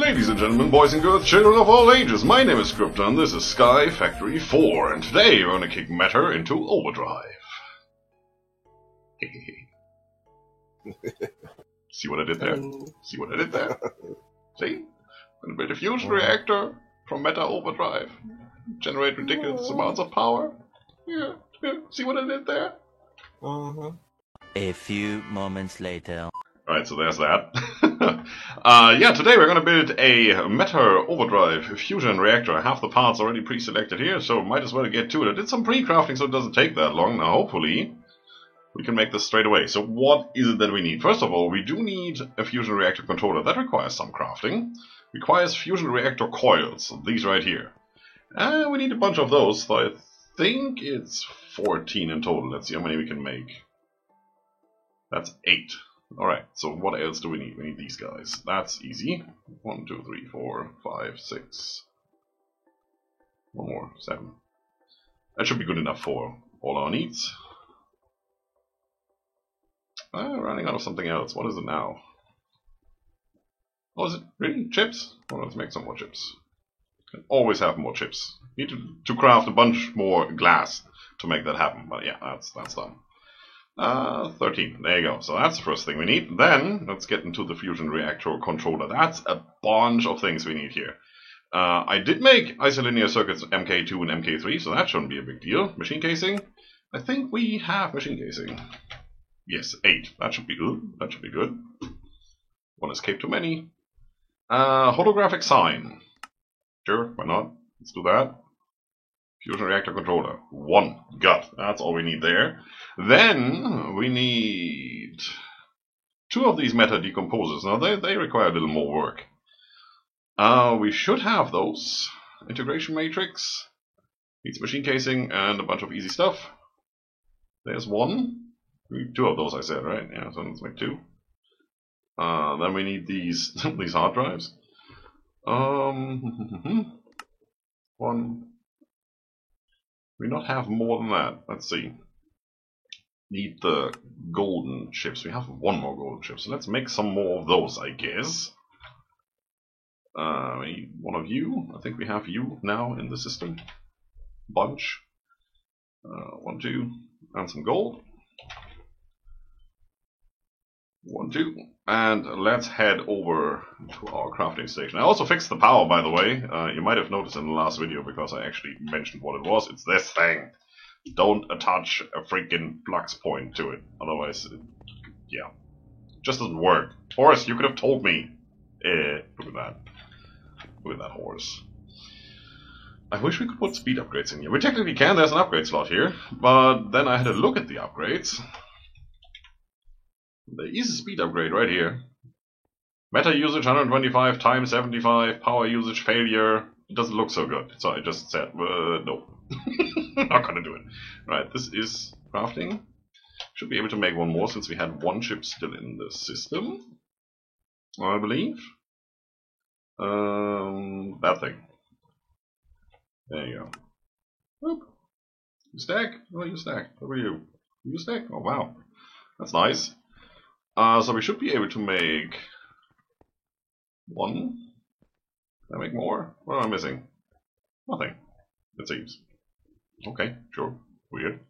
Ladies and gentlemen, boys and girls, children of all ages, my name is Krypton, this is Sky Factory 4, and today we're going to kick Matter into overdrive. See what I did there? See what I did there? See? I'm going to build a fusion reactor from Matter overdrive. Generate ridiculous amounts of power. Yeah, see what I did there? A few moments later. Alright, so there's that. Yeah, today we're going to build a Matter overdrive fusion reactor. I have the parts already pre-selected here, so might as well get to it. I did some pre-crafting so it doesn't take that long. Now, hopefully, we can make this straight away. So what is it that we need? First of all, we do need a fusion reactor controller. That requires some crafting. Requires fusion reactor coils, these right here. And we need a bunch of those, so I think it's 14 in total. Let's see how many we can make. That's 8. Alright, so what else do we need? We need these guys. That's easy. 1, 2, 3, 4, 5, 6. One more, 7. That should be good enough for all our needs. Running out of something else. What is it now? Oh, is it really? Chips? Well, let's make some more chips. Can always have more chips. Need to craft a bunch more glass to make that happen. But yeah, that's done. 13. There you go. So that's the first thing we need. Then, let's get into the fusion reactor controller. That's a bunch of things we need here. I did make isolinear circuits MK2 and MK3, so that shouldn't be a big deal. Machine casing. I think we have machine casing. Yes, 8. That should be good. That should be good. One escape too many. Holographic sign. Sure, why not? Let's do that. Fusion reactor controller. 1. Got. That's all we need there. Then we need 2 of these Matter decomposers. Now they require a little more work. We should have those. Integration matrix. Needs machine casing and a bunch of easy stuff. There's 1. We need 2 of those, I said, right? Yeah, so let's make 2. Then we need these these hard drives. 1. We not have more than that. Let's see. Need the golden chips. We have 1 more golden chip, so let's make some more of those, I guess. We need 1 of you. I think we have you now in the system. Bunch. 1, 2, and some gold. 1, 2, and let's head over to our crafting station. I also fixed the power, by the way. You might have noticed in the last video because I actually mentioned what it was. It's this thing. Don't attach a freaking flux point to it, otherwise, yeah, it just doesn't work. Horse, you could have told me. Look at that. Look at that horse. I wish we could put speed upgrades in here. We technically can. There's an upgrade slot here, but then I had a look at the upgrades. There is a speed upgrade right here. Matter usage 125 times 75, power usage failure. It doesn't look so good, so I just said, no. Not gonna do it. Right, this is crafting. Should be able to make 1 more since we had 1 chip still in the system, I believe. That thing. There you go. Whoop. You stack? Oh, you stack. Where were you? You stack? Oh, wow. That's nice. So we should be able to make 1. Can I make more? What am I missing? Nothing, it seems. Okay, sure. Weird.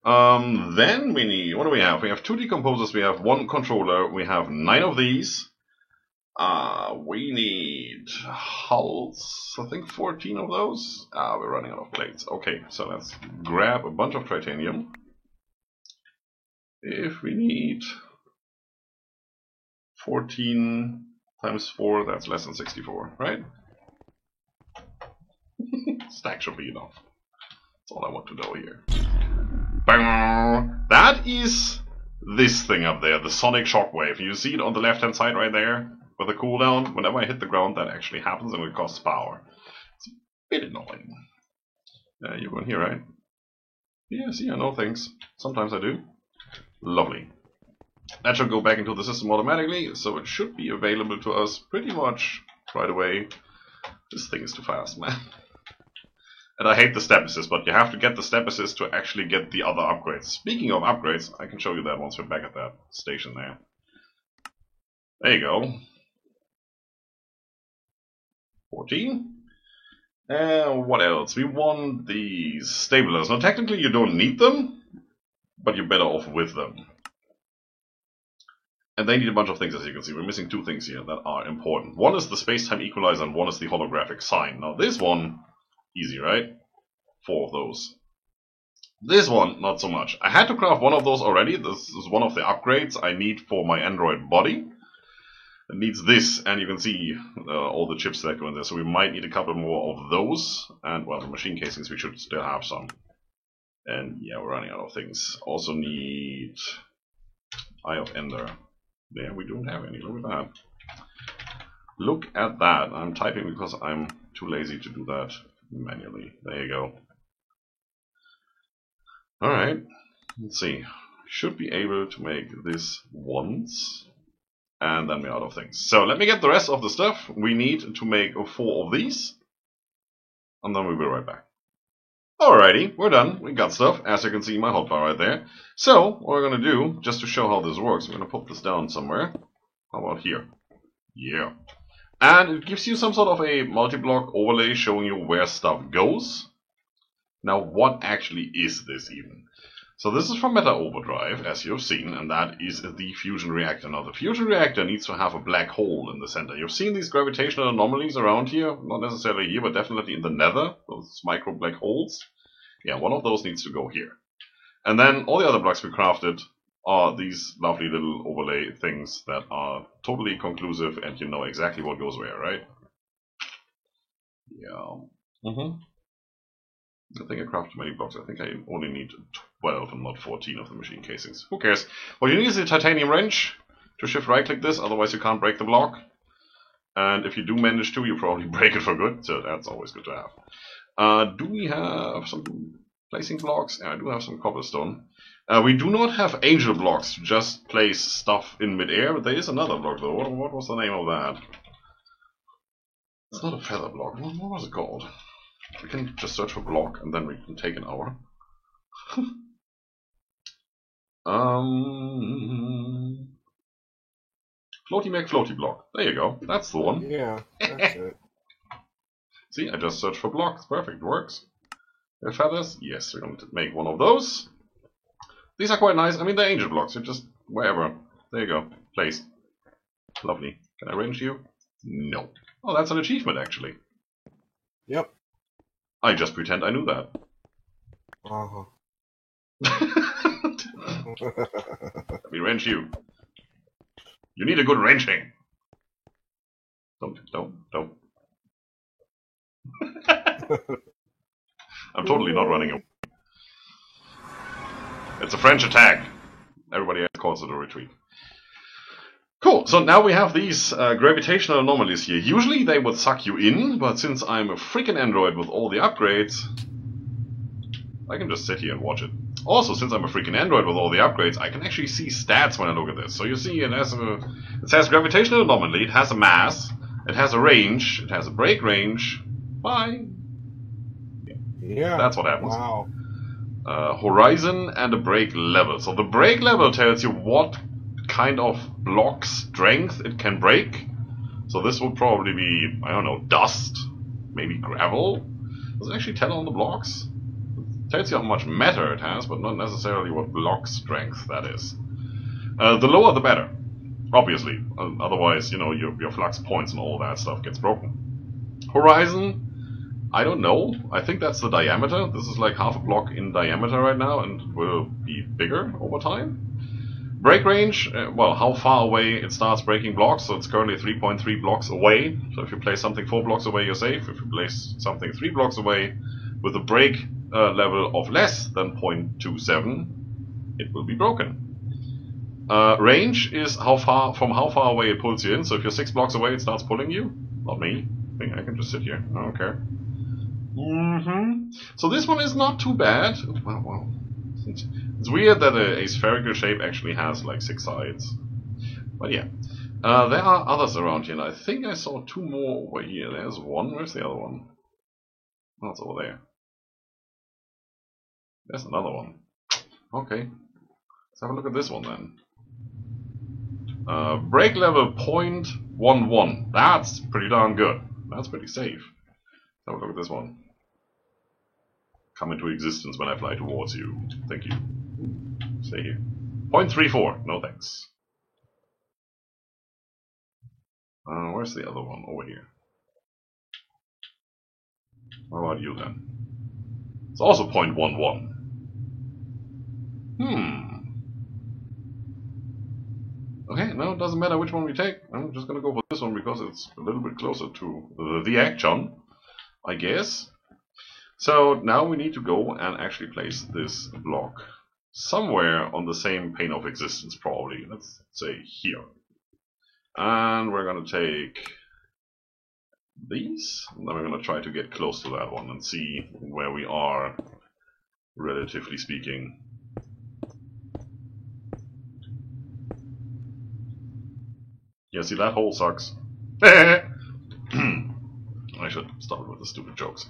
Then we need, what do we have? We have 2 decomposers, we have 1 controller, we have 9 of these. We need hulls, I think 14 of those. We're running out of plates. Okay, so let's grab a bunch of titanium. If we need 14 times 4, that's less than 64, right? Stack should be enough. That's all I want to know here. Bang! That is this thing up there, the sonic shockwave. You see it on the left hand side right there with the cooldown. Whenever I hit the ground, that actually happens and it costs power. It's a bit annoying. You go in here, right? Yeah, see, I know things. Sometimes I do. Lovely. That should go back into the system automatically, so it should be available to us pretty much right away. This thing is too fast, man. And I hate the step assist, but you have to get the step assist to actually get the other upgrades. Speaking of upgrades, I can show you that once we're back at that station there. There you go. 14. And what else? We want these stablers. Now technically you don't need them, but you're better off with them. And they need a bunch of things, as you can see. We're missing 2 things here that are important. One is the space-time equalizer and one is the holographic sign. Now this one, easy, right? 4 of those. This one, not so much. I had to craft one of those already. This is one of the upgrades I need for my android body. It needs this, and you can see all the chips that go in there. So we might need a couple more of those. And, well, the machine casings, we should still have some. And, yeah, we're running out of things. Also need Eye of Ender. There, we don't have any. Look at that. Look at that. I'm typing because I'm too lazy to do that manually. There you go. Alright, let's see. Should be able to make this once, and then we're out of things. So let me get the rest of the stuff we need to make 4 of these, and then we'll be right back. Alrighty, we're done. We got stuff, as you can see my hotbar right there. So, what we're going to do, just to show how this works, we're going to put this down somewhere. How about here? Yeah. And it gives you some sort of a multi-block overlay showing you where stuff goes. Now, what actually is this even? So this is from Meta Overdrive, as you've seen, and that is the fusion reactor. Now, the fusion reactor needs to have a black hole in the center. You've seen these gravitational anomalies around here, not necessarily here, but definitely in the nether, those micro black holes. Yeah, one of those needs to go here. And then all the other blocks we crafted are these lovely little overlay things that are totally conclusive, and you know exactly what goes where, right? Yeah. I think I crafted many blocks. I think I only need 12 and not 14 of the machine casings. Who cares? What you need is a titanium wrench to shift right click this, otherwise you can't break the block. And if you do manage to, you probably break it for good, so that's always good to have. Do we have some placing blocks? Yeah, I do have some cobblestone. We do not have angel blocks to just place stuff in midair, but there is another block though. What was the name of that? It's not a feather block. What was it called? We can just search for block and then we can take an hour. Floaty Mac Floaty block. There you go. That's the one. Yeah, that's it. See, I just searched for blocks. Perfect. Works. Feathers? Yes, we're going to make one of those. These are quite nice. I mean, they're angel blocks. You're just wherever. There you go. Placed. Lovely. Can I range you? No. Oh, that's an achievement, actually. Yep. I just pretend I knew that. Uh-huh. Let me wrench you. You need a good wrenching. Don't. I'm totally not running away. It's a French attack. Everybody else calls it a retreat. Cool, so now we have these gravitational anomalies here. Usually they would suck you in, but since I'm a freaking android with all the upgrades, I can just sit here and watch it. Also, since I'm a freaking android with all the upgrades, I can actually see stats when I look at this. So you see it says gravitational anomaly, it has a mass, it has a range, it has a break range. Bye! Yeah. That's what happens. Wow. Horizon and a break level. So the break level tells you what kind of block strength it can break. So this would probably be, I don't know, dust, maybe gravel. Does it actually tell on the blocks? It tells you how much matter it has, but not necessarily what block strength that is. The lower the better, obviously. Otherwise, you know, your flux points and all that stuff gets broken. Horizon, I don't know. I think that's the diameter. This is like half a block in diameter right now and will be bigger over time. Break range, well, how far away it starts breaking blocks, so it's currently 3.3 blocks away. So if you place something 4 blocks away, you're safe. If you place something 3 blocks away with a break level of less than 0.27, it will be broken. Range is how far away it pulls you in. So if you're 6 blocks away, it starts pulling you. Not me. I think I can just sit here. I don't care. So this one is not too bad. Wow. It's weird that a spherical shape actually has like 6 sides. But yeah. There are others around here, and I think I saw 2 more over here. There's one. Where's the other one? Oh, it's over there. There's another one. Okay. Let's have a look at this one then. Break level 0.11. That's pretty darn good. That's pretty safe. Have a look at this one. Come into existence when I fly towards you. Thank you. Stay here. 0.34. No thanks. Where's the other one? Over here. How about you then? It's also 0.11. Okay, no, it doesn't matter which one we take. I'm just gonna go for this one because it's a little bit closer to the action, I guess. So now we need to go and actually place this block somewhere on the same plane of existence, probably. Let's say here. And we're gonna take these, and then we're gonna try to get close to that one and see where we are, relatively speaking. Yeah, see, that hole sucks. I should stop with the stupid jokes.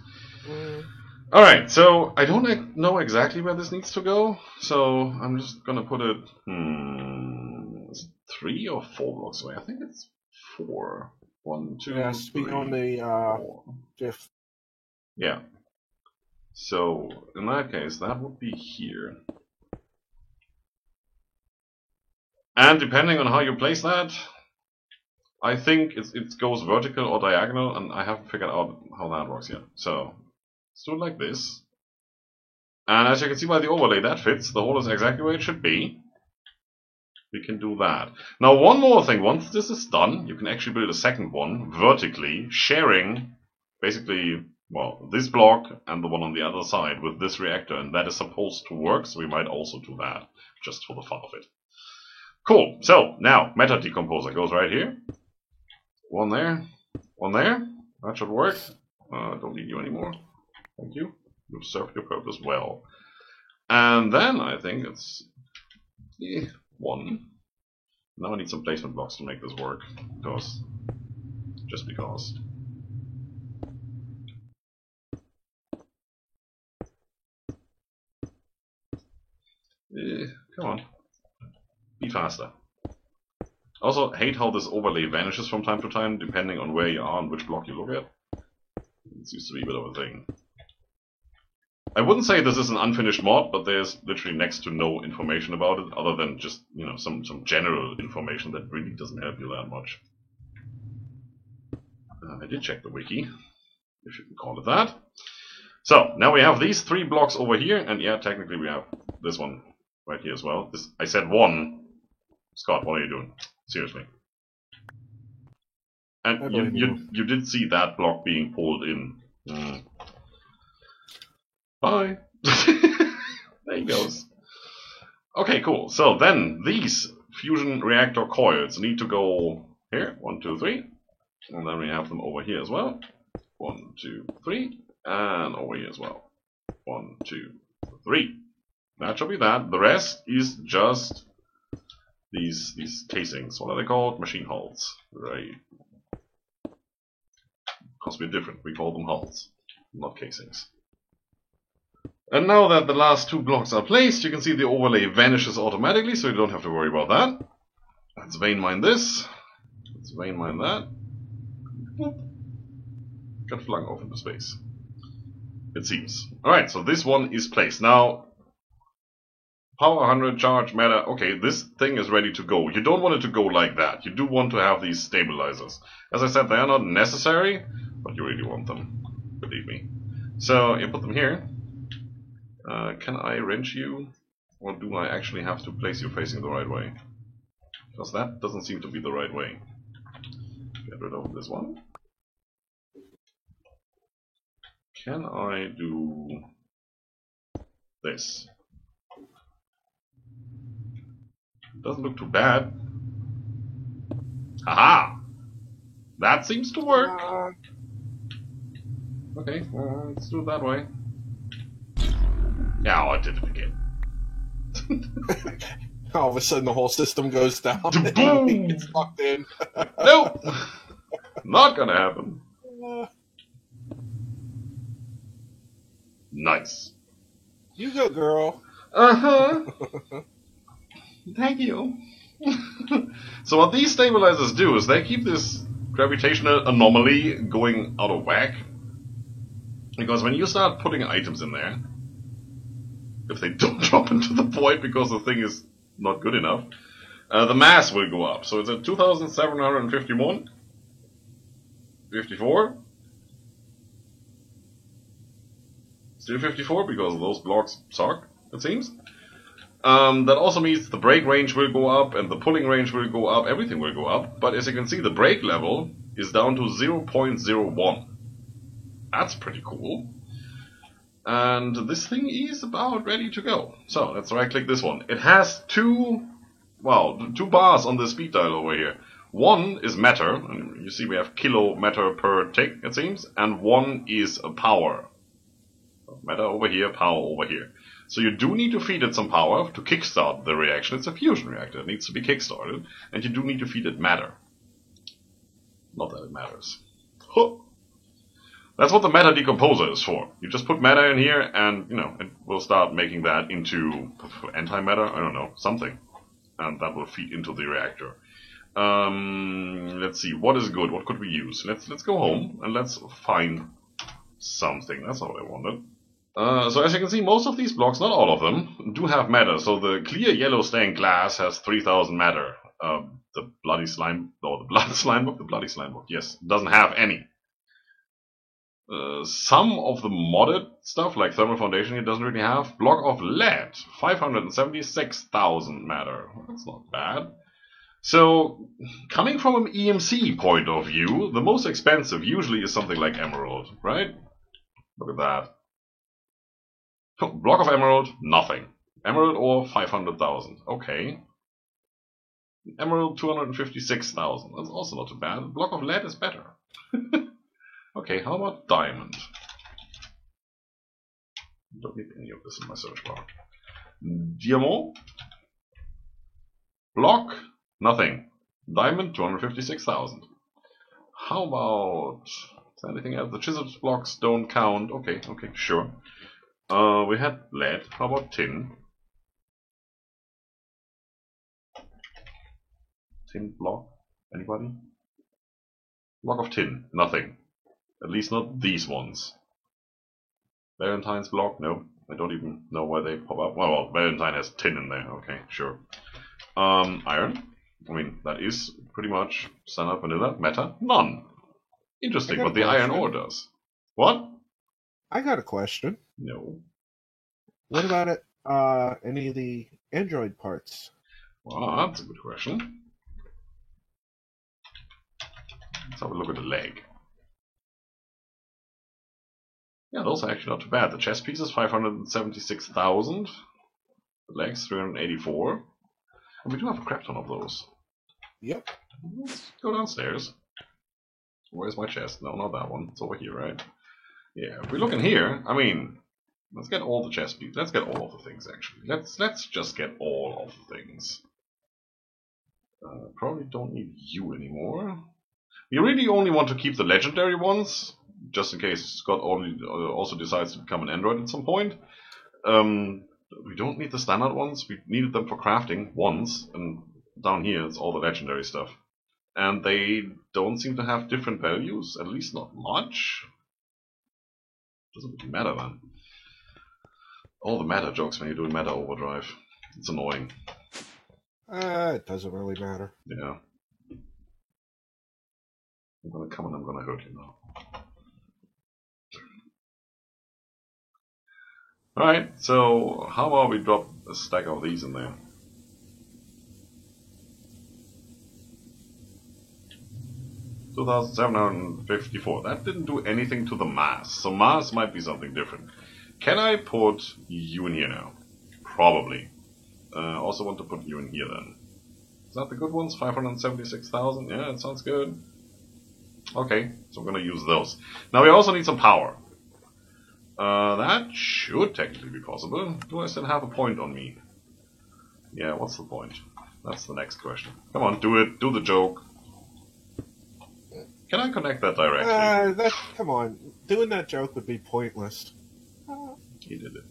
Alright, so I don't know exactly where this needs to go, so I'm just gonna put it, is it 3 or 4 blocks away? I think it's 4. 1, 2, Yeah, speak 3, on the 4. 5th. Yeah. So, in that case, that would be here. And depending on how you place that, I think it goes vertical or diagonal, and I haven't figured out how that works yet. So, let's do it like this. And as you can see by the overlay, that fits. The hole is exactly where it should be. We can do that. Now, one more thing. Once this is done, you can actually build a second one vertically, sharing basically, well, this block and the one on the other side with this reactor, and that is supposed to work, so we might also do that, just for the fun of it. Cool. So, now, Matter Decomposer goes right here. One there. One there. That should work. Don't need you anymore. Thank you. You've served your purpose well. And then I think it's 1. Now I need some placement blocks to make this work. Just because. Come on. Be faster. Also, hate how this overlay vanishes from time to time, depending on where you are and which block you look at. It seems to be a bit of a thing. I wouldn't say this is an unfinished mod, but there's literally next to no information about it, other than just, you know, some general information that really doesn't help you that much. I did check the wiki, if you can call it that. So, now we have these 3 blocks over here, and yeah, technically we have this one right here as well. I said 1. Scott, what are you doing? Seriously. And you did see that block being pulled in. Bye. There he goes. Okay, cool. So then these fusion reactor coils need to go here. 1, 2, 3. And then we have them over here as well. 1, 2, 3. And over here as well. 1, 2, 3. That should be that. The rest is just these casings. What are they called? Machine hulls. Right. Because we're different. We call them hulls, not casings. And now that the last 2 blocks are placed, you can see the overlay vanishes automatically, so you don't have to worry about that. Let's vein mine this. Let's vein mine that. Boop. Got flung off into space. It seems. Alright, so this one is placed. Now, power 100, charge, matter. Okay, this thing is ready to go. You don't want it to go like that. You do want to have these stabilizers. As I said, they are not necessary, but you really want them. Believe me. So, you put them here. Can I wrench you? Or do I actually have to place you facing the right way? Because that doesn't seem to be the right way. Get rid of this one. Can I do this? Doesn't look too bad. Haha! That seems to work. Okay, let's do it that way. Yeah, I did it again. All of a sudden, the whole system goes down. Boom! He gets locked in. Nope! Not gonna happen. Nice. You go, girl. Uh-huh. Thank you. So what these stabilizers do is they keep this gravitational anomaly going out of whack. Because when you start putting items in there, if they don't drop into the void because the thing is not good enough, the mass will go up. So it's at 2,751, 54, still 54 because those blocks suck, it seems. That also means the break range will go up and the pulling range will go up, everything will go up. But as you can see, the break level is down to 0.01. That's pretty cool. And this thing is about ready to go. So let's right click this one. It has two bars on the speed dial over here. One is matter, and you see we have kilo matter per tick, it seems, and one is a power. Matter over here, power over here. So you do need to feed it some power to kickstart the reaction. It's a fusion reactor. It needs to be kickstarted. And you do need to feed it matter. Not that it matters. Huh. That's what the matter decomposer is for. You just put matter in here and, it will start making that into antimatter, I don't know, something. And that will feed into the reactor. Let's see, what is good? What could we use? Let's go home and let's find something. That's all I wanted. So as you can see, most of these blocks, not all of them, do have matter. So the clear yellow stained glass has 3,000 matter. The bloody slime, or the blood slime book, yes, doesn't have any. Some of the modded stuff, like Thermal Foundation, it doesn't really have. Block of lead, 576,000 matter. That's not bad. So, coming from an EMC point of view, the most expensive usually is something like emerald, right? Look at that. Block of emerald, nothing. Emerald ore, 500,000. Okay. Emerald, 256,000. That's also not too bad. Block of lead is better. Okay, how about diamond? Don't need any of this in my search bar. Diamond. Block, nothing. Diamond, 256,000. How about... is there anything else? The chiseled blocks don't count. Okay, sure. We had lead. How about tin? Tin block? Anybody? Block of tin. Nothing. At least not these ones. Valentine's block? No. I don't even know why they pop up. Well, Valentine has tin in there. Okay, sure. Iron. I mean, that is pretty much standard vanilla. Matter? None. Interesting what the iron ore does. What? I got a question. No. What about it? Any of the Android parts? Well, that's a good question. Let's have a look at the leg. Yeah, those are actually not too bad. The chest pieces, 576,000. The legs, 384. And we do have a crap ton of those. Yep. Let's go downstairs. Where's my chest? No, not that one. It's over here, right? Yeah, if we look in here, I mean, let's get all the chest pieces. Let's get all of the things, actually. Let's just get all of the things. Probably don't need you anymore. We really only want to keep the legendary ones, just in case Scott also decides to become an android at some point. We don't need the standard ones. We needed them for crafting once, and down here it's all the legendary stuff. And they don't seem to have different values, at least not much. Doesn't really matter then. All the matter jokes when you're doing matter overdrive. It's annoying. It doesn't really matter. Yeah. I'm gonna come and I'm gonna hurt you now. Alright, so how about we drop a stack of these in there? $2,754. That didn't do anything to the mass, so mass might be something different. Can I put you in here now? Probably. Also want to put you in here then. Is that the good ones? 576,000? Yeah, that sounds good. Okay, so I'm gonna use those. Now we also need some power. That should technically be possible. Do I still have a point on me? Yeah, what's the point? That's the next question. Come on, do it. Do the joke. Can I connect that directly? Come on. Doing that joke would be pointless. He did it.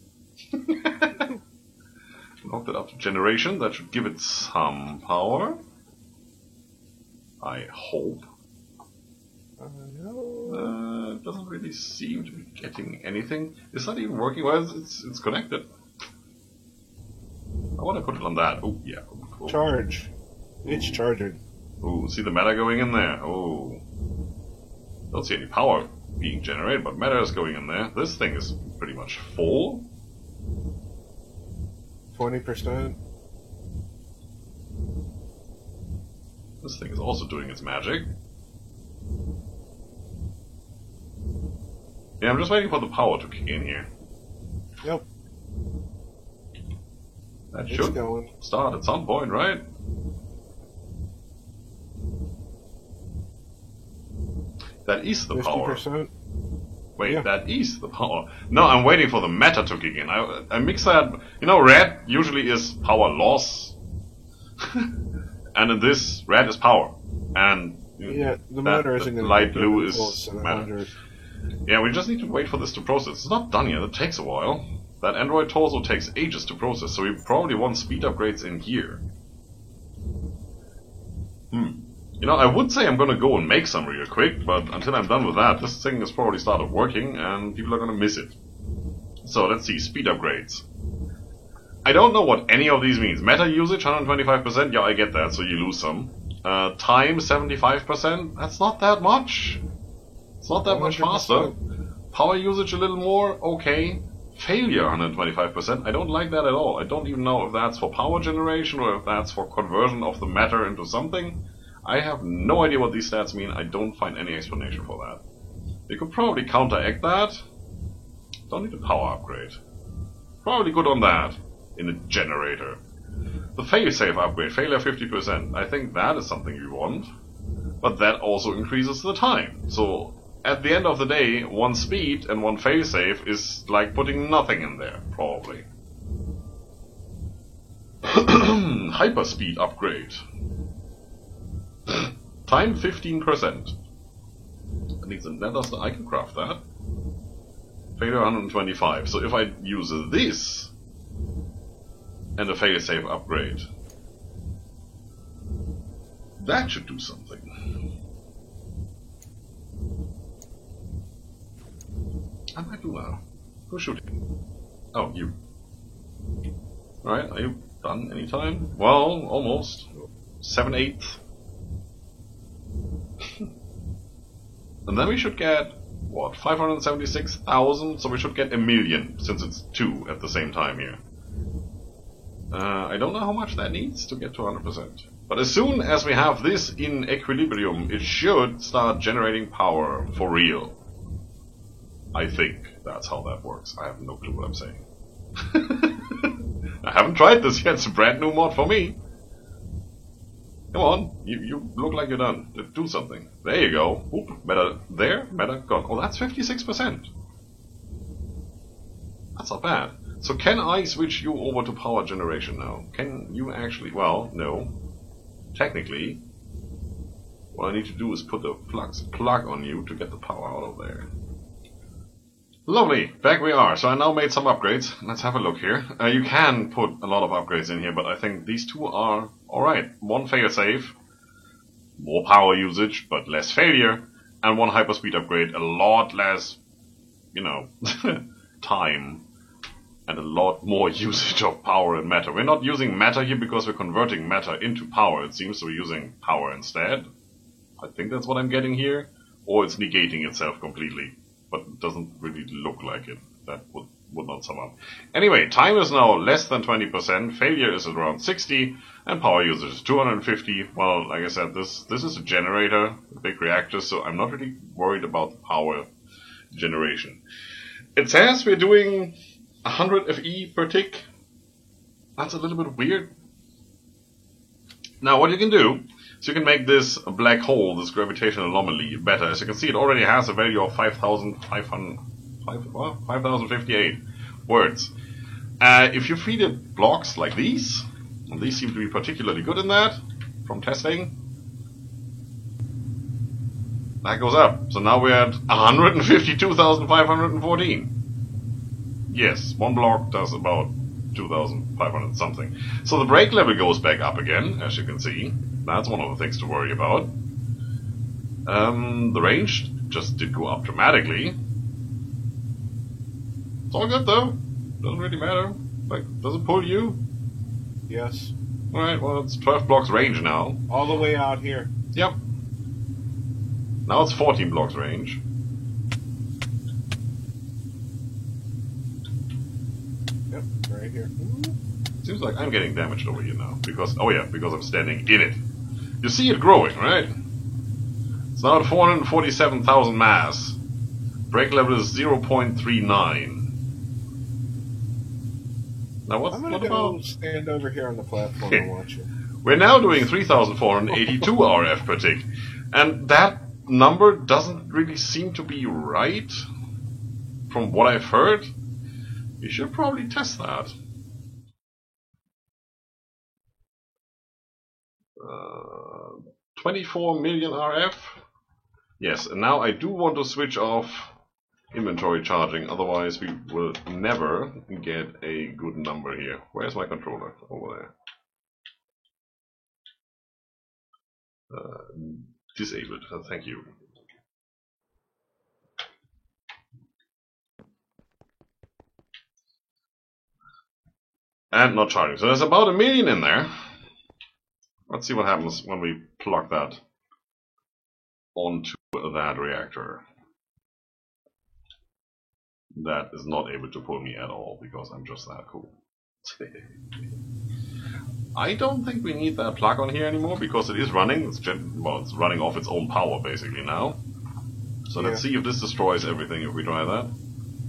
Knocked it up to generation. That should give it some power. I hope. It doesn't really seem to be getting anything. It's not even working. Well, it's connected. I want to put it on that. Oh, yeah. Cool. Charge. It's charging. Oh, see the matter going in there. Oh. Don't see any power being generated, but matter is going in there. This thing is pretty much full. 20%. This thing is also doing its magic. Yeah, I'm just waiting for the power to kick in here. Yep. That should start at some point, right? That is the 50%. power. Wait, that is the power. No, I'm waiting for the matter to kick in. I mix that. You know, red usually is power loss. And in this, red is power. And yeah, the matter isn't going to light blue is matter. Yeah, we just need to wait for this to process. It's not done yet, it takes a while. That android torso takes ages to process, so we probably want speed upgrades in here. You know, I would say I'm gonna go and make some real quick, but until I'm done with that, this thing has probably started working and people are gonna miss it. So let's see, speed upgrades. I don't know what any of these means. Meta usage, 125%, yeah, I get that, so you lose some. Time, 75%, that's not that much. It's not that much faster. Power usage a little more, okay. Failure, 125%, I don't like that at all. I don't even know if that's for power generation or if that's for conversion of the matter into something. I have no idea what these stats mean, I don't find any explanation for that. They could probably counteract that. Don't need a power upgrade. Probably good on that, in a generator. The failsafe upgrade, failure 50%, I think that is something you want. But that also increases the time. So, at the end of the day, one speed and one failsafe is like putting nothing in there, probably. Hyperspeed upgrade. Time 15%. I think I can craft that. Failure 125. So if I use this and a failsafe upgrade, that should do something. I might do that. Who's shooting? Oh, you. Alright, are you done anytime? Well, almost. 7/8. And then we should get, what, 576,000? So we should get 1,000,000, since it's 2 at the same time here. I don't know how much that needs to get to 100%. But as soon as we have this in equilibrium, it should start generating power for real. I think that's how that works. I have no clue what I'm saying. I haven't tried this yet, it's a brand new mod for me. Come on, you look like you're done. Do something. There you go. Oop, better there, better gone. Oh, that's 56%. That's not bad. So can I switch you over to power generation now? Can you actually... Well, no. Technically, what I need to do is put a plug on you to get the power out of there. Lovely, back we are. So I now made some upgrades. Let's have a look here. You can put a lot of upgrades in here, but I think these two are alright. One failsafe, more power usage, but less failure, and one hyperspeed upgrade, a lot less, you know, time, and a lot more usage of power and matter. We're not using matter here because we're converting matter into power. It seems we're using power instead. I think that's what I'm getting here. Or it's negating itself completely. But it doesn't really look like it. That would not sum up. Anyway, time is now less than 20%, failure is around 60, and power usage is 250. Well, like I said, this is a generator, a big reactor, so I'm not really worried about the power generation. It says we're doing 100 FE per tick. That's a little bit weird. Now, what you can do, so you can make this black hole, this gravitational anomaly, better. As you can see, it already has a value of 5,058 words. If you feed it blocks like these, and these seem to be particularly good in that, from testing, that goes up. So now we're at 152,514. Yes, one block does about 2,500 something. So the break level goes back up again, as you can see. That's one of the things to worry about. The range, just did go up dramatically. It's all good though. Doesn't really matter. Like, does it pull you? Yes. Alright, well it's 12 blocks range now. All the way out here. Yep. Now it's 14 blocks range. Yep, right here. Seems like I'm getting damaged over here now. Because, oh yeah, because I'm standing in it. You see it growing, right? It's now at 447,000 mass. Break level is 0.39. Now I'm gonna go stand over here on the platform and watch it. We're now doing 3,482 RF per tick. And that number doesn't really seem to be right. From what I've heard. You should probably test that. 24 million RF. Yes, and now I do want to switch off inventory charging, otherwise we will never get a good number here. Where's my controller? Over there. Disabled, thank you. And not charging. So there's about 1 million in there. Let's see what happens when we plug that onto that reactor. That is not able to pull me at all because I'm just that cool. I don't think we need that plug on here anymore because it is running. It's running off its own power basically now. So let's see if this destroys everything if we try that.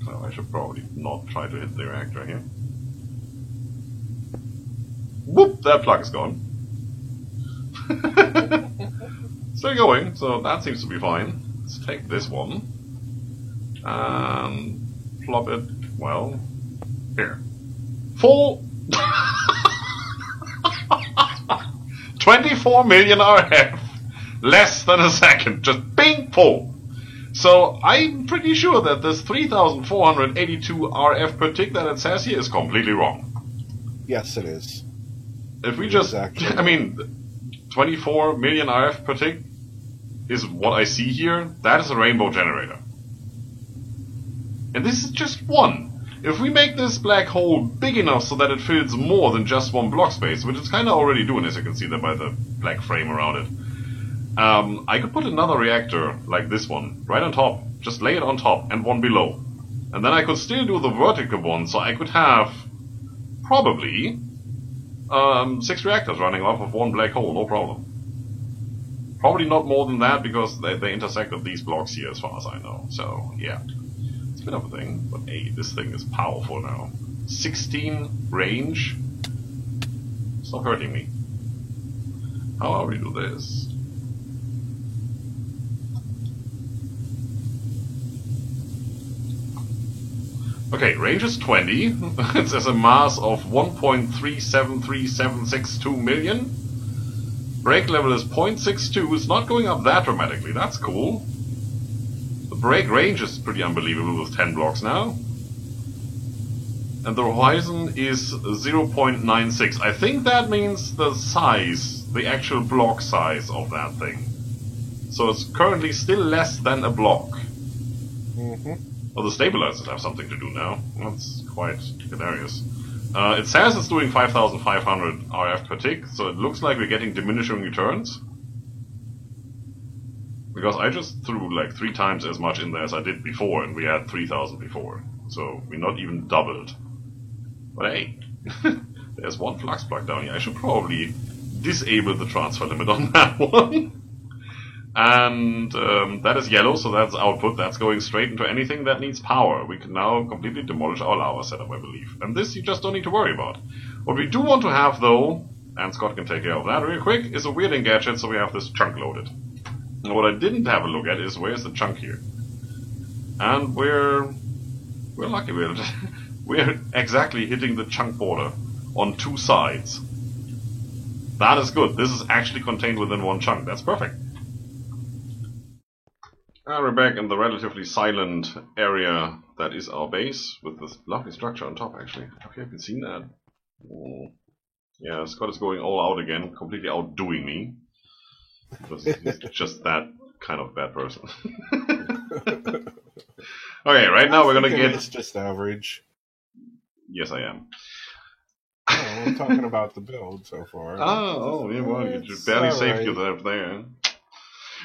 So I should probably not try to hit the reactor here. Whoop! That plug is gone. Still going, so that seems to be fine. Let's take this one and plop it, well, here. Full 24 million RF, less than a second, just bing, full. So I'm pretty sure that this 3,482 RF per tick that it says here is completely wrong. Yes, it is. If we just, I mean, 24 million RF per tick is what I see here. That is a rainbow generator. And this is just one. If we make this black hole big enough so that it fills more than just one block space, which it's kind of already doing, as you can see there by the black frame around it, I could put another reactor like this one right on top. Just lay it on top and one below. And then I could still do the vertical one, so I could have probably 6 reactors running off of one black hole, no problem. Probably not more than that because they intersect with these blocks here as far as I know. So, yeah. It's a bit of a thing, but hey, this thing is powerful now. 16 range. Stop hurting me. How are we do this? Okay, range is 20. It has a mass of 1.373762 million. Break level is 0.62. It's not going up that dramatically. That's cool. The break range is pretty unbelievable with 10 blocks now. And the horizon is 0.96. I think that means the size, the actual block size of that thing. So it's currently still less than a block. Well, the stabilizers have something to do now. That's quite hilarious. It says it's doing 5,500 RF per tick, so it looks like we're getting diminishing returns. Because I just threw like 3 times as much in there as I did before, and we had 3,000 before. So we're not even doubled. But hey, there's one flux plug down here. I should probably disable the transfer limit on that one. And that is yellow, so that's output. That's going straight into anything that needs power. We can now completely demolish our lava setup, I believe. And this you just don't need to worry about. What we do want to have, though, and Scott can take care of that real quick, is a weirding gadget, so we have this chunk loaded. And what I didn't have a look at is where's the chunk here. And we're lucky. We're exactly hitting the chunk border on 2 sides. That is good. This is actually contained within one chunk. That's perfect. And we're back in the relatively silent area that is our base, with this lovely structure on top, actually. Have you even seen that? Oh. Yeah, Scott is going all out again, completely outdoing me. Because he's just that kind of bad person. Okay, right now we're gonna get. It's just average. Yes, I am. Oh, I'm talking about the build so far. Oh, yeah, well, you just barely saved you there.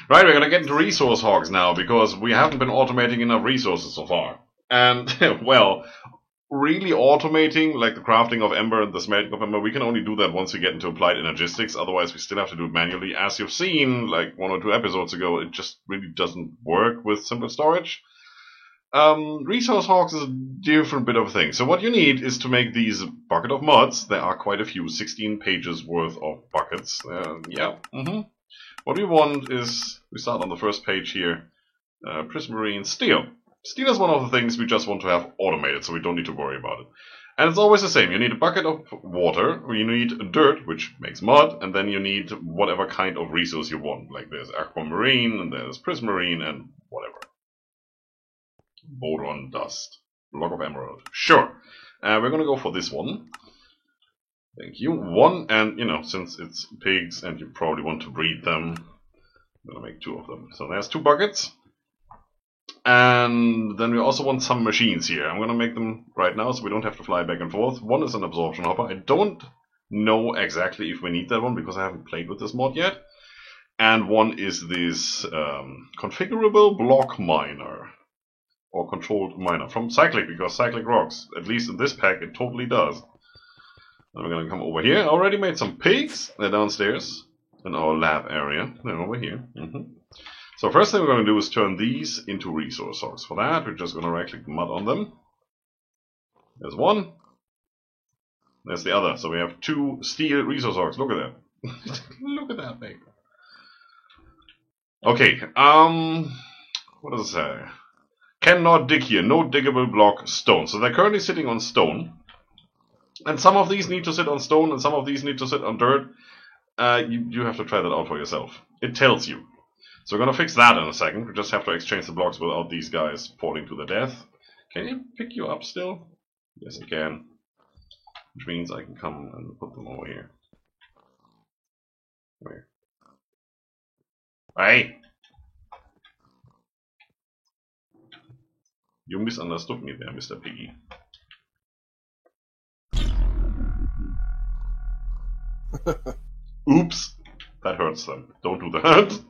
Right, we're gonna get into resource hogs now, because we haven't been automating enough resources so far. And, well, really automating, like the crafting of Ember and the smelting of Ember, we can only do that once we get into applied energistics, otherwise we still have to do it manually. As you've seen, like 1 or 2 episodes ago, it just really doesn't work with simple storage. Resource hogs is a different bit of a thing. So what you need is to make these bucket of mods. There are quite a few, 16 pages worth of buckets. What we want is, we start on the first page here, Prismarine Steel. Steel is one of the things we just want to have automated, so we don't need to worry about it. And it's always the same. You need a bucket of water, or you need dirt, which makes mud, and then you need whatever kind of resource you want. Like there's aquamarine, and there's prismarine, and whatever. Boron dust. Block of emerald. Sure. We're gonna go for this one. Thank you. 1, and since it's pigs and you probably want to breed them, I'm gonna make 2 of them. So there's 2 buckets. And then we also want some machines here. I'm gonna make them right now so we don't have to fly back and forth. One is an absorption hopper. I don't know exactly if we need that one because I haven't played with this mod yet. And one is this configurable block miner. Or controlled miner from Cyclic, because Cyclic rocks. At least in this pack it totally does. And we're gonna come over here. I already made some pigs. They're downstairs in our lab area. They're over here. So first thing we're going to do is turn these into resource hogs. For that, we're just going to right-click mud on them. There's one. There's the other. So we have 2 steel resource hogs. Look at that. Look at that, babe. Okay. What does it say? Cannot dig here. No diggable block stone. So they're currently sitting on stone. And some of these need to sit on stone, and some of these need to sit on dirt. You have to try that out for yourself. It tells you. So we're going to fix that in a second. We just have to exchange the blocks without these guys falling to their death. Can you pick you up still? Yes, I can. Which means I can come and put them over here. Where? Hey! You misunderstood me there, Mr. Piggy. Oops! That hurts them. Don't do that.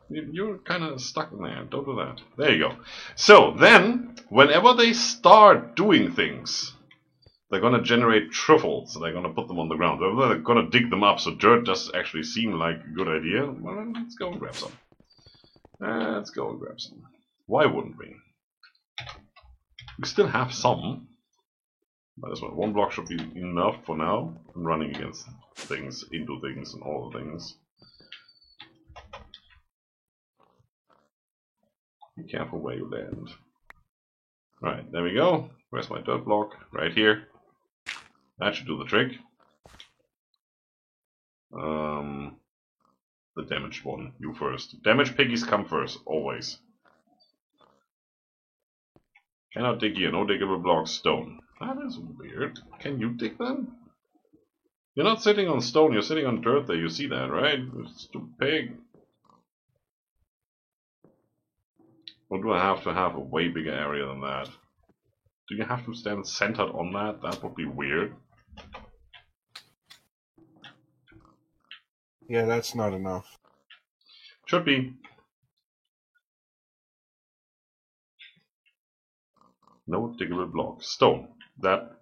You're kind of stuck in there. Don't do that. There you go. So then, whenever they start doing things, they're going to generate truffles. They're going to put them on the ground. They're going to dig them up, so dirt does actually seem like a good idea. Well, let's go and grab some. Let's go and grab some. Why wouldn't we? We still have some. Might as well. 1 block should be enough for now. I'm running against things, into things, and all the things. Be careful where you land. Right, there we go. Where's my dirt block? Right here. That should do the trick. The damaged one, you first. Damaged piggies come first, always. Cannot dig here, no diggable blocks, stone. That is weird. Can you dig them? You're not sitting on stone, you're sitting on dirt there, you see that, right? Stupid pig. Or do I have to have a way bigger area than that? Do you have to stand centered on that? That would be weird. Yeah, that's not enough. Should be. No diggable block. Stone. That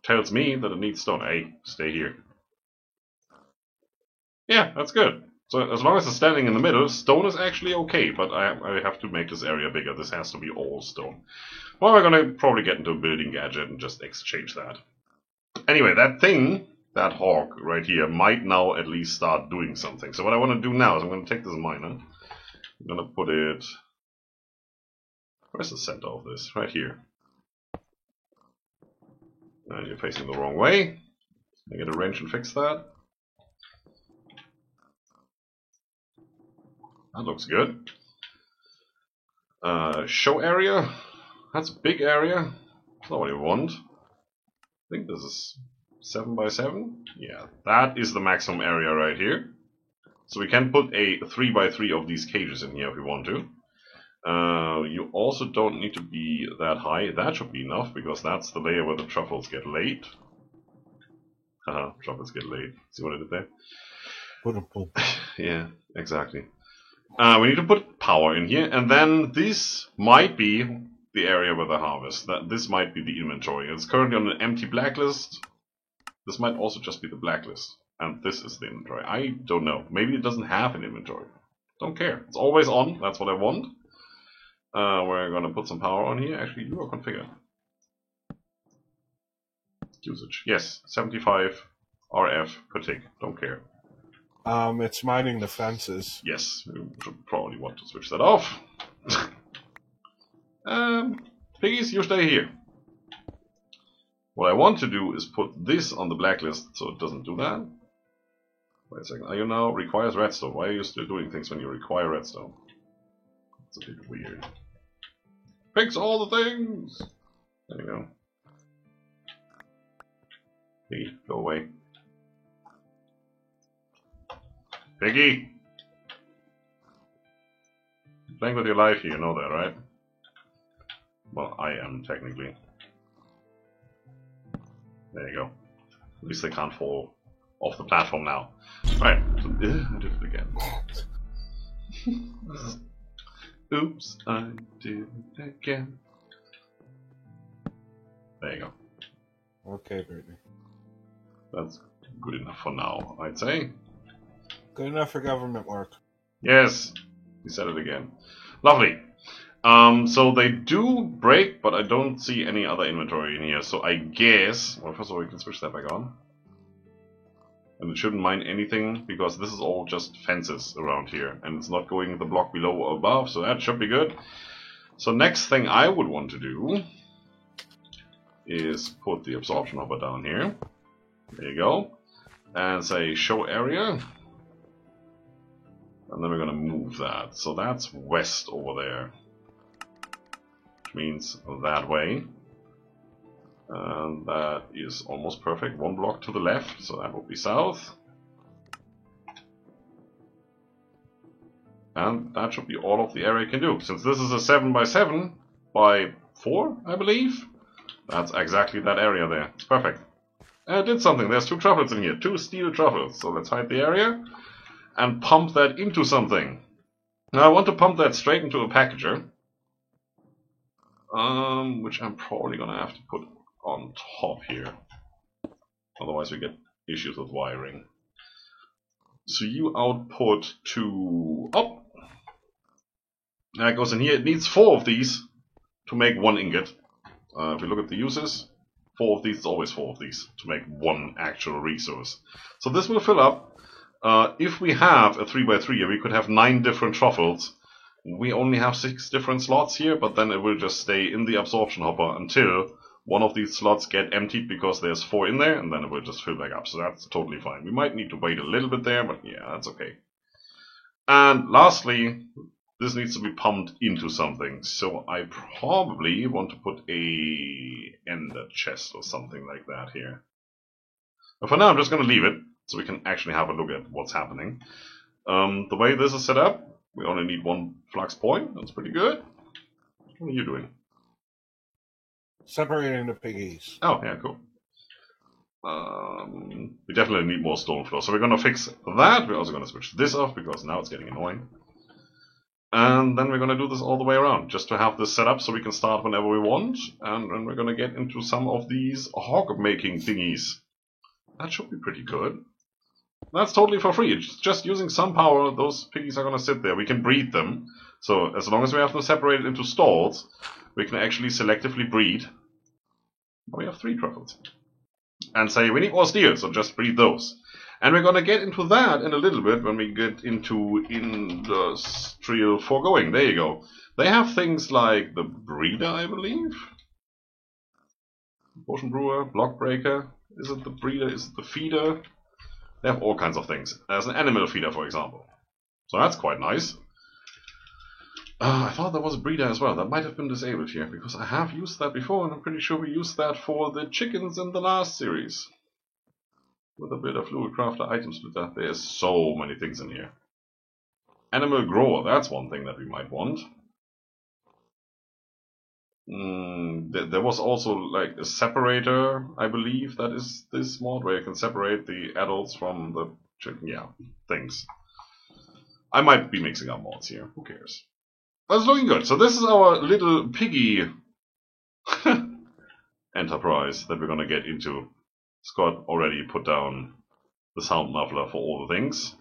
tells me that it needs stone. Hey, stay here. Yeah, that's good. So as long as it's standing in the middle, stone is actually okay, but I have to make this area bigger. This has to be all stone. Well, we're gonna probably get into a building gadget and just exchange that. Anyway, that thing, that hog right here, might now at least start doing something. So what I want to do now is I'm going to take this miner. I'm going to put it... Where's the center of this? Right here. And you're facing the wrong way. I get a wrench and fix that. That looks good. Show area. That's a big area. That's not what you want. I think this is 7 by 7. Yeah, that is the maximum area right here. So we can put a 3 by 3 of these cages in here if we want to. You also don't need to be that high. That should be enough, because that's the layer where the truffles get laid. Haha, truffles get laid. See what I did there? Boom. Yeah, exactly. We need to put power in here, and then this might be the area where the harvest. This might be the inventory. It's currently on an empty blacklist. This might also just be the blacklist. And this is the inventory. I don't know. Maybe it doesn't have an inventory. Don't care. It's always on. That's what I want. We're going to put some power on here. Actually, you are configured. Usage. Yes, 75 RF per tick. Don't care. It's mining the fences. Yes, we should probably want to switch that off. Piggies, you stay here. What I want to do is put this on the blacklist so it doesn't do that. Wait a second. Are you now requires redstone? Why are you still doing things when you require redstone? It's a bit weird. Fix all the things! There you go. Piggy, go away. Piggy! You're playing with your life here, you know that, right? Well, I am, technically. There you go. At least they can't fall off the platform now. Right, so, I did it again. Oops, I did it again. There you go. Okay, Brittany. That's good enough for now, I'd say. Good enough for government work. Yes, he said it again. Lovely. So they do break, but I don't see any other inventory in here. So I guess, well, first of all, we can switch that back on. And it shouldn't mind anything, because this is all just fences around here. And it's not going the block below or above, so that should be good. So next thing I would want to do is put the absorption hopper down here. There you go. And say show area. And then we're going to move that. So that's west over there. Which means that way. And that is almost perfect. One block to the left, so that will be south. And that should be all of the area can do. Since this is a 7x7 by 4, I believe. That's exactly that area there. It's perfect. And it did something. There's 2 truffles in here. 2 steel truffles. So let's hide the area. And pump that into something. Now I want to pump that straight into a packager. Which I'm probably going to have to put on top here. Otherwise we get issues with wiring. So you output to... Oh! That goes in here. It needs 4 of these to make 1 ingot. If we look at the uses, 4 of these, it's always 4 of these to make 1 actual resource. So this will fill up. If we have a 3x3 here, we could have 9 different truffles. We only have 6 different slots here, but then it will just stay in the absorption hopper until one of these slots get emptied because there's 4 in there, and then it will just fill back up. So that's totally fine. We might need to wait a little bit there, but yeah, that's okay. And lastly, this needs to be pumped into something. So I probably want to put a ender chest or something like that here. But for now, I'm just going to leave it so we can actually have a look at what's happening. The way this is set up, we only need 1 flux point. That's pretty good. What are you doing? Separating the piggies. Oh, yeah, cool. We definitely need more stone floor. So we're going to fix that. We're also going to switch this off because now it's getting annoying. And then we're going to do this all the way around, just to have this set up so we can start whenever we want. And then we're going to get into some of these hog making thingies. That should be pretty good. That's totally for free. It's just using some power, those piggies are going to sit there. We can breed them. So as long as we have them separated into stalls, we can actually selectively breed. We have 3 truffles. And say, we need more steel, so just breed those. And we're going to get into that in a little bit when we get into industrial foregoing. There you go. They have things like the breeder, I believe. Potion brewer, block breaker. Is it the breeder? Is it the feeder? They have all kinds of things. There's an animal feeder, for example. So that's quite nice. I thought there was a breeder as well. That might have been disabled here, because I have used that before, and I'm pretty sure we used that for the chickens in the last series. With a bit of fluid crafter item splitter. There's so many things in here. Animal grower, that's one thing that we might want. There was also like a separator, I believe, that is this mod where you can separate the adults from the things. I might be mixing up mods here. Who cares? But it's looking good. So this is our little piggy enterprise that we're gonna get into. Scott already put down the sound muffler for all the things,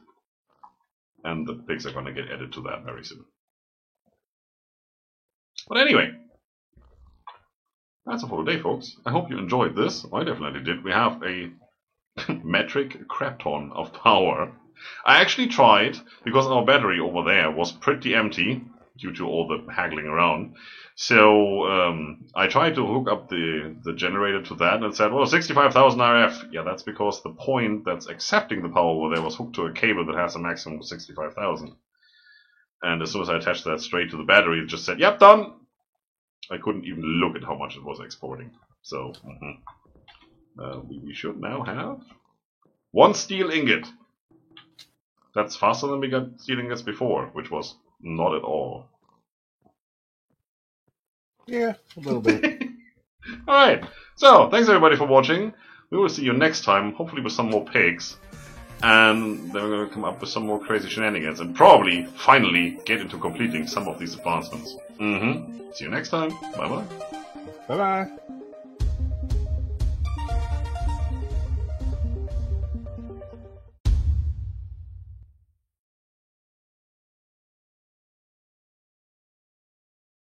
and the pigs are gonna get added to that very soon. But anyway, that's a full day, folks. I hope you enjoyed this. I definitely did. We have a metric crap ton of power. I actually tried, because our battery over there was pretty empty due to all the haggling around. So I tried to hook up the generator to that, and it said, well, 65,000 RF. Yeah, that's because the point that's accepting the power over there was hooked to a cable that has a maximum of 65,000. And as soon as I attached that straight to the battery, it just said, yep, done. I couldn't even look at how much it was exporting. So, we should now have 1 steel ingot. That's faster than we got steel ingots before, which was not at all. Yeah, a little bit. Alright, so thanks everybody for watching. We will see you next time, hopefully with some more pigs. And then we're going to come up with some more crazy shenanigans and probably, finally, get into completing some of these advancements. See you next time. Bye-bye. Bye-bye.